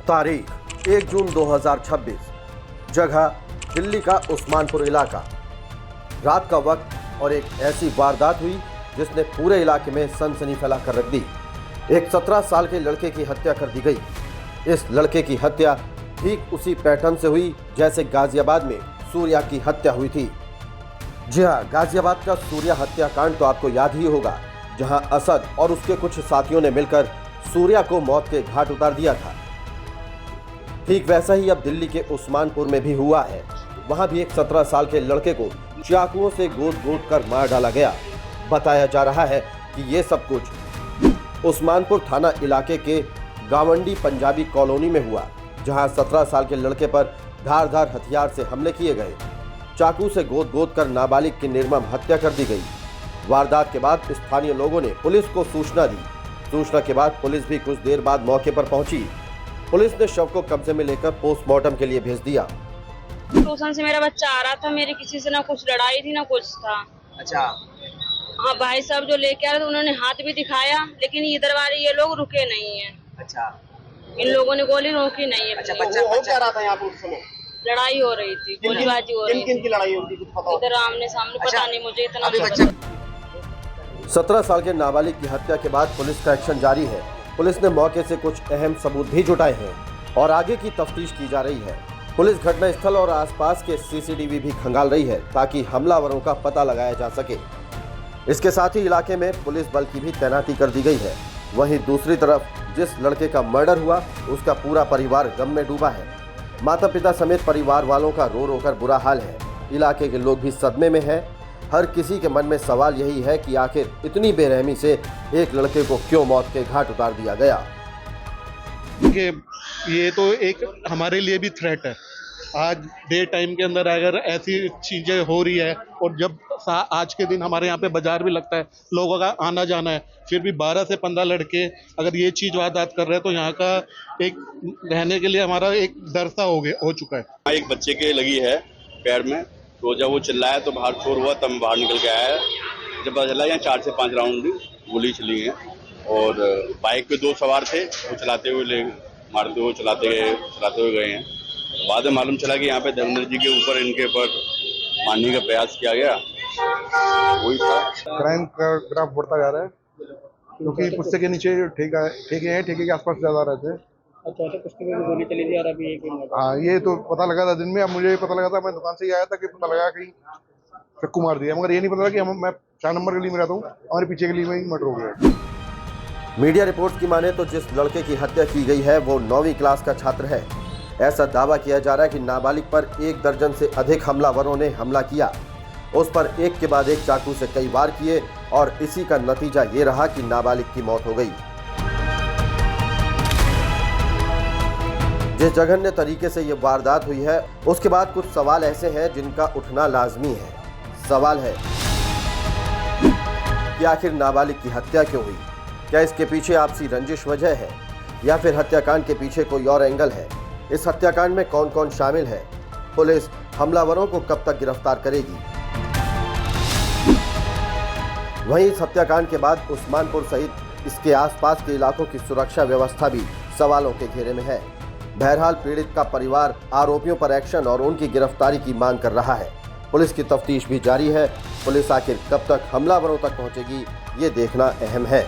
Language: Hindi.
तारीख 1 जून 2026, जगह दिल्ली का उस्मानपुर इलाका। रात का वक्त और एक ऐसी वारदात हुई जिसने पूरे इलाके में सनसनी फैला कर रख दी। एक 17 साल के लड़के की हत्या कर दी गई। इस लड़के की हत्या ठीक उसी पैटर्न से हुई जैसे गाजियाबाद में सूर्या की हत्या हुई थी। जी हाँ, गाजियाबाद का सूर्या हत्याकांड तो आपको याद ही होगा, जहां असद और उसके कुछ साथियों ने मिलकर सूर्या को मौत के घाट उतार दिया था। ठीक वैसा ही अब दिल्ली के उस्मानपुर में भी हुआ है। वहां भी एक 17 साल के लड़के को चाकुओं से गोद कर मार डाला गया। बताया जा रहा है कि ये सब कुछ उस्मानपुर थाना इलाके के गावंडी पंजाबी कॉलोनी में हुआ, जहां 17 साल के लड़के पर धारदार हथियार से हमले किए गए। चाकू से गोद कर नाबालिग की निर्मम हत्या कर दी गई। वारदात के बाद स्थानीय लोगों ने पुलिस को सूचना दी। सूचना के बाद पुलिस भी कुछ देर बाद मौके पर पहुंची। पुलिस ने शव को कब्जे में लेकर पोस्टमार्टम के लिए भेज दिया। ट्यूशन से मेरा बच्चा आ रहा था, मेरी किसी से ना कुछ लड़ाई थी ना कुछ था। अच्छा। हाँ, भाई साहब जो लेके आ रहे थे उन्होंने हाथ भी दिखाया, लेकिन इधर वाले ये लोग रुके नहीं है। अच्छा। इन लोगों ने गोली रोकी नहीं है। अच्छा, बच्चा हो क्या रहा था यहाँ पर उस समय? लड़ाई हो रही थी, गोलीबाजी हो रही थी। किन की लड़ाई होती कुछ पता? इधर आमने सामने। अच्छा। पता नहीं मुझे इतना। अभी बच्चा 17 साल के नाबालिग की हत्या के बाद पुलिस का एक्शन जारी है। पुलिस ने मौके से कुछ अहम सबूत भी जुटाए हैं और आगे की तफ्तीश की जा रही है। पुलिस घटनास्थल और आसपास के सीसीटीवी भी खंगाल रही है ताकि हमलावरों का पता लगाया जा सके। इसके साथ ही इलाके में पुलिस बल की भी तैनाती कर दी गई है। वहीं दूसरी तरफ जिस लड़के का मर्डर हुआ उसका पूरा परिवार गम में डूबा है। माता पिता समेत परिवार वालों का रो रो कर बुरा हाल है। इलाके के लोग भी सदमे में हैं। हर किसी के मन में सवाल यही है कि आखिर इतनी बेरहमी से एक लड़के को क्यों मौत के घाट उतार दिया गया। ये तो एक हमारे लिए भी थ्रेट है। आज डे टाइम के अंदर अगर ऐसी चीजें हो रही है और जब आज के दिन हमारे यहाँ पे बाजार भी लगता है, लोगों का आना जाना है, फिर भी 12 से 15 लड़के अगर ये चीज वारदात कर रहे हैं तो यहाँ का एक रहने के लिए हमारा एक डर सा हो चुका है। एक बच्चे के लगी है पैर में, तो जब वो चिल्लाया तो बाहर शोर हुआ, तब बाहर निकल के आया। जब पता चला यहाँ 4 से 5 राउंड गोली चली है और बाइक पे 2 सवार थे, वो चलाते हुए चलाते हुए गए हैं। बाद में मालूम चला कि यहाँ पे धर्मेंद्र जी के ऊपर इनके ऊपर मारने का प्रयास किया गया। वही था। क्राइम का ग्राफ बढ़ता जा रहा है क्योंकि पुस्ते के नीचे ठेके के आसपास ज्यादा रहते हैं। अच्छा, पुस्ते में गोली चली थी और अभी एक। हाँ, ये तो पता लगा था दिन में। अब मुझे पता लगा था, मैं दुकान से ही आया था कि पता लगा कहीं चक्कू मार दिया, मगर ये नहीं पता था कि मैं 4 नंबर गली में रहता हूँ, हमारे पीछे गली में ही मर्डर हो गया। मीडिया रिपोर्ट की माने तो जिस लड़के की हत्या की गई है वो 9वीं क्लास का छात्र है। ऐसा दावा किया जा रहा है कि नाबालिग पर 1 दर्जन से अधिक हमलावरों ने हमला किया। उस पर एक के बाद एक चाकू से कई वार किए और इसी का नतीजा ये रहा कि नाबालिग की मौत हो गई। जिस जघन्य तरीके से ये वारदात हुई है उसके बाद कुछ सवाल ऐसे हैं जिनका उठना लाजमी है। सवाल है कि आखिर नाबालिग की हत्या क्यों हुई? क्या इसके पीछे आपसी रंजिश वजह है या फिर हत्याकांड के पीछे कोई और एंगल है? इस हत्याकांड में कौन कौन शामिल है? पुलिस हमलावरों को कब तक गिरफ्तार करेगी? वहीं इस हत्याकांड के बाद उस्मानपुर सहित इसके आसपास के इलाकों की सुरक्षा व्यवस्था भी सवालों के घेरे में है। बहरहाल पीड़ित का परिवार आरोपियों पर एक्शन और उनकी गिरफ्तारी की मांग कर रहा है। पुलिस की तफ्तीश भी जारी है। पुलिस आखिर कब तक हमलावरों तक पहुंचेगी, ये देखना अहम है।